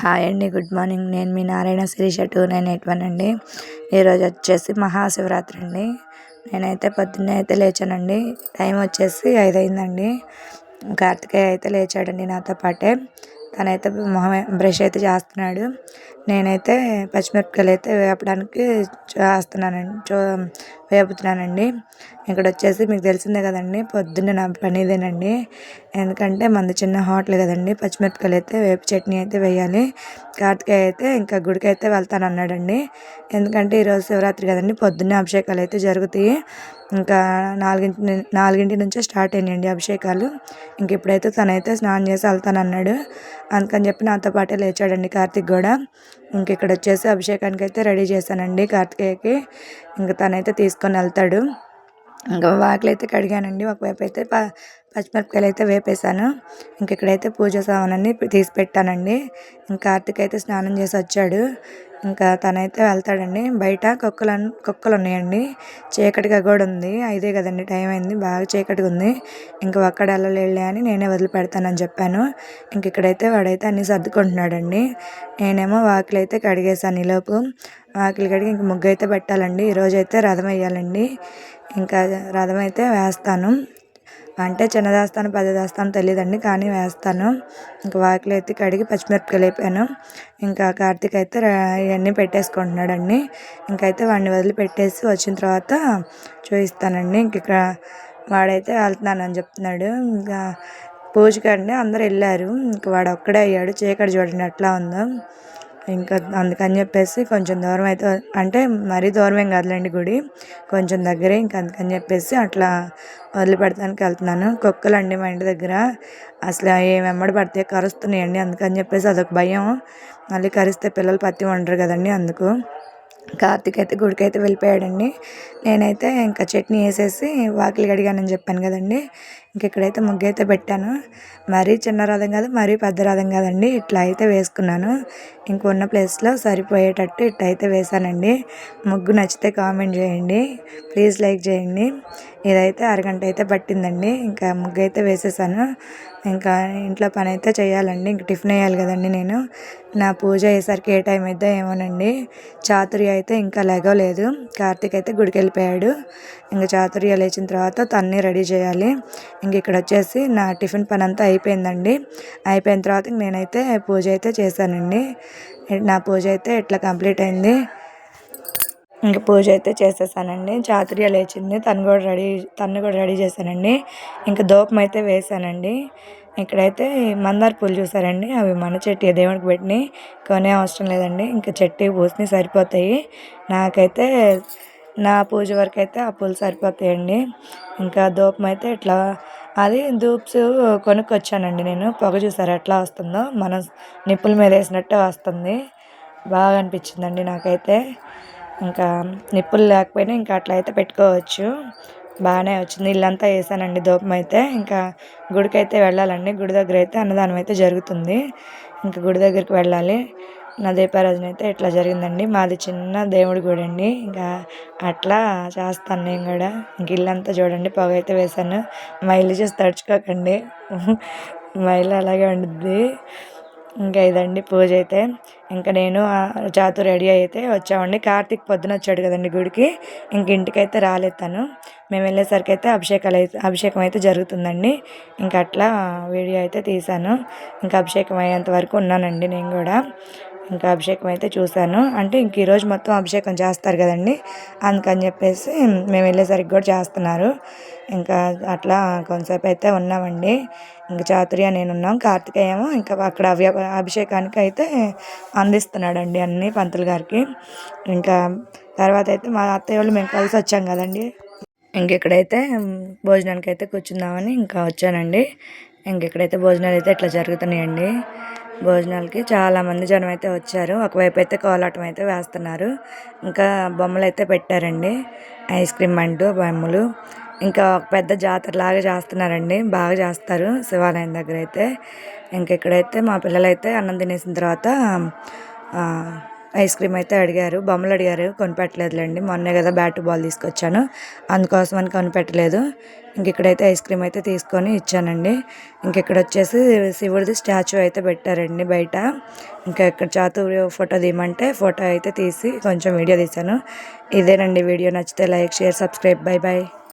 Hi అండి, good morning. నేను మీ నారాయణ శిరీష 2981 అండి. ఈరోజు వచ్చేసి మహాశివరాత్రి అండి. నేనైతే పొద్దున్నే అయితే లేచానండి. టైం వచ్చేసి 5 అయిందండి. కార్తికేయ అయితే లేచాడండి నాతో పాటే. తనైతే మొహం బ్రష్ అయితే చేస్తున్నాడు. నేనైతే పచ్చిమిరపకాయలు అయితే వేపడానికి వేపుతున్నానండి. ఇక్కడ వచ్చేసి మీకు తెలిసిందే కదండి, పొద్దున్నే నా పని ఇదేనండి. ఎందుకంటే మంది చిన్న హోటల్ కదండి. పచ్చిమిరపకాయలు అయితే వేపు చట్నీ అయితే వేయాలి. కార్తికేయ అయితే ఇంకా గుడికి అయితే వెళ్తాను అన్నాడండి. ఎందుకంటే ఈరోజు శివరాత్రి కదండి, పొద్దున్నే అభిషేకాలు అయితే జరుగుతాయి. ఇంకా 4 నుంచే స్టార్ట్ అయినాయండి అభిషేకాలు. ఇంక ఇప్పుడైతే తనైతే స్నానం చేసి వెళ్తానన్నాడు. అందుకని చెప్పి నాతో పాటే లేచాడండి కార్తీక్ కూడా. ఇంక ఇక్కడ వచ్చేసి అభిషేకానికి అయితే రెడీ చేశానండి కార్తికేయకి. ఇంక తనైతే తీసుకొని వెళ్తాడు. ఇంకా వాకిలి అయితే కడిగానండి. ఒకవైపు అయితే పచ్చిమిరపకాయలు అయితే వేపేశాను. ఇంక ఇక్కడైతే పూజ సామాన్ని తీసి పెట్టానండి. ఇంకా కార్తీక్ అయితే స్నానం చేసి వచ్చాడు. ఇంకా తనైతే వెళ్తాడండి. బయట కుక్కలు ఉన్నాయండి. చీకటిగా కూడా ఉంది. 5 కదండి, టైం అయింది, బాగా చీకటిగా ఉంది. ఇంకా ఒక్కడ వెళ్ళలేళ్ళే అని నేనే వదిలిపెడతానని చెప్పాను. ఇంక ఇక్కడైతే వాడైతే అన్నీ సర్దుకుంటున్నాడండి. నేనేమో వాకిలి అయితే కడిగేశాను. ఈలోపు వాకిలి కడిగి ఇంక ముగ్గు అయితే పెట్టాలండి. ఈరోజు అయితే రథం వేయాలండి. ఇంకా రథం అయితే వేస్తాను. అంటే చిన్నదేస్తాను పెద్దదేస్తాను తెలియదండి, కానీ వేస్తాను. ఇంకా వాకిలి అయితే కడిగి పచ్చిమిరపకాయలు వేపాను. ఇంకా కార్తీక్ అయితే ఇవన్నీ పెట్టేసుకుంటున్నాడండి. ఇంకైతే వాడిని వదిలిపెట్టేసి వచ్చిన తర్వాత చూపిస్తానండి. ఇంక ఇక్కడ వాడైతే వెళ్తున్నానని చెప్తున్నాడు. ఇంకా పూజకండి అందరు వెళ్ళారు. ఇంక వాడు ఒక్కడే అయ్యాడు. చీకటి చూడండి ఎట్లా ఉందో. ఇంకా అందుకని చెప్పేసి కొంచెం దూరం అయితే, అంటే మరీ దూరం ఏం కాదులేండి గుడి, కొంచెం దగ్గరే. ఇంక అందుకని చెప్పేసి అట్లా వదిలిపెడతానికి వెళ్తున్నాను. కుక్కలండి మా ఇంటి దగ్గర అసలు ఏం వెంబడి పడితే కరుస్తున్నాయండి. అందుకని చెప్పేసి అదొక భయం. మళ్ళీ కరిస్తే పిల్లలు పత్తి ఉండరు కదండి, అందుకు. కార్తీక్ అయితే గుడికి అయితే వెళ్ళిపోయాడండి. నేనైతే ఇంకా చట్నీ వేసేసి వాకిలి కడిగానని చెప్పాను కదండి. ఇంక ఇక్కడైతే ముగ్గు అయితే పెట్టాను. మరీ చిన్న రథం కాదు, మరీ పెద్ద రథం కాదండి, ఇట్లా అయితే వేసుకున్నాను. ఇంకున్న ప్లేస్లో సరిపోయేటట్టు ఇట్లా అయితే వేసానండి. ముగ్గు నచ్చితే కామెంట్ చేయండి, ప్లీజ్ లైక్ చేయండి. ఇదైతే అరగంట అయితే పట్టిందండి. ఇంకా ముగ్గు అయితే వేసేసాను. ఇంకా ఇంట్లో పని అయితే చేయాలండి. ఇంక టిఫిన్ వేయాలి కదండి నేను. నా పూజ అయ్యేసరికి ఏ టైం అయితే ఏమోనండి. చాతుర్య అయితే ఇంకా లెగవలేదు. కార్తీక్ అయితే గుడికి వెళ్ళిపోయాడు. ఇంకా చాతుర్య లేచిన తర్వాత తన్ని రెడీ చేయాలి. ఇంక ఇక్కడ వచ్చేసి నా టిఫిన్ పని అంతా అయిపోయిందండి. అయిపోయిన తర్వాత నేనైతే పూజ అయితే చేశానండి. నా పూజ అయితే ఇట్లా కంప్లీట్ అయింది. ఇంక పూజ అయితే చేసేసానండి. చాతుర్య లేచింది, తను కూడా రెడీ చేశానండి. ఇంకా ధూపం అయితే వేసానండి. ఇక్కడైతే మందార పూలు చూసారండి, అవి మన చెట్టు దేవుడికి పెట్టినాయి, కొనే అవసరం లేదండి. ఇంకా చెట్టు పూసినవి సరిపోతాయి. నాకైతే నా పూజ వరకు అయితే ఆ పూలు సరిపోతాయండి. ఇంకా ధూపం అయితే ఇట్లా, అది ధూప్స్ కొనుక్కొచ్చానండి నేను. పొగ చూసారు ఎట్లా వస్తుందో, మనం నిప్పుల మీద వేసినట్టే వస్తుంది. బాగా అనిపించిందండి నాకైతే. ఇంకా నిప్పులు లేకపోయినా ఇంకా అట్లా అయితే పెట్టుకోవచ్చు. బాగానే వచ్చింది. ఇల్లంతా వేసానండి ధూపం అయితే. ఇంకా గుడికి అయితే వెళ్ళాలండి. గుడి దగ్గర అయితే అన్నదానం అయితే జరుగుతుంది. ఇంకా గుడి దగ్గరికి వెళ్ళాలి. నా దీపారాధన అయితే ఇట్లా జరిగిందండి. మాది చిన్న దేవుడి గుడి అండి. ఇంకా అట్లా చేస్తాను నేను కూడా. ఇంక ఇల్లంతా చూడండి పొగ అయితే వేసాను. మా ఇల్లు చూసి తడుచుకోకండి, మా ఇల్లు అలాగే ఉండుద్ది. ఇంకా ఇదండి పూజ అయితే. ఇంకా నేను చాతు రెడీ అయితే వచ్చామండి. కార్తీక్ పొద్దున వచ్చాడు కదండి గుడికి. ఇంక ఇంటికైతే రాలేదు తను. మేము వెళ్ళేసరికి అయితే అభిషేకం అయితే జరుగుతుందండి. ఇంకా అట్లా వీడియో అయితే తీశాను. ఇంకా అభిషేకం అయ్యేంత వరకు ఉన్నానండి నేను కూడా. ఇంకా అభిషేకం అయితే చూశాను. అంటే ఇంక ఈరోజు మొత్తం అభిషేకం చేస్తారు కదండి, అందుకని చెప్పేసి మేము వెళ్ళేసరికి కూడా చేస్తున్నారు. ఇంకా అట్లా కొంతసేపు అయితే ఉన్నామండి. ఇంకా చాతుర్య నేను ఉన్నాం. కార్తికేయ ఏమో ఇంకా అక్కడ అభిషేకానికి అయితే అందిస్తున్నాడండి అన్ని పంతులు గారికి. ఇంకా తర్వాత అయితే మా అత్తయ్య వాళ్ళు మేము కలిసి వచ్చాం కదండి. ఇంక ఇక్కడైతే భోజనానికి అయితే కూర్చుందామని ఇంకా వచ్చానండి. ఇంక ఇక్కడైతే భోజనాలు అయితే ఇట్లా జరుగుతున్నాయండి. భోజనాలకి చాలామంది జనం అయితే వచ్చారు. ఒకవైపు అయితే కోలాటం అయితే వేస్తున్నారు. ఇంకా బొమ్మలు అయితే పెట్టారండి, ఐస్ క్రీమ్ అంటూ బొమ్మలు. ఇంకా ఒక పెద్ద జాతరలాగా చేస్తున్నారండి, బాగా చేస్తారు శివాలయం దగ్గర అయితే. ఇంక ఇక్కడైతే మా పిల్లలైతే అన్నం తినేసిన తర్వాత ఐస్ క్రీమ్ అయితే అడిగారు, బొమ్మలు అడిగారు, కొనిపెట్టలేదులేండి. మొన్నే కదా బ్యాట్ బాల్ తీసుకొచ్చాను, అందుకోసం అని కొనిపెట్టలేదు. ఇంక ఇక్కడైతే ఐస్ క్రీమ్ అయితే తీసుకొని ఇచ్చానండి. ఇంక ఇక్కడ వచ్చేసి శివుడిది స్టాచ్యూ అయితే పెట్టారండి బయట. ఇంకా ఇక్కడ చాతు ఫోటో తీయమంటే ఫోటో అయితే తీసి కొంచెం వీడియో తీశాను. ఇదేనండి వీడియో. నచ్చితే like, share, subscribe. Bye bye.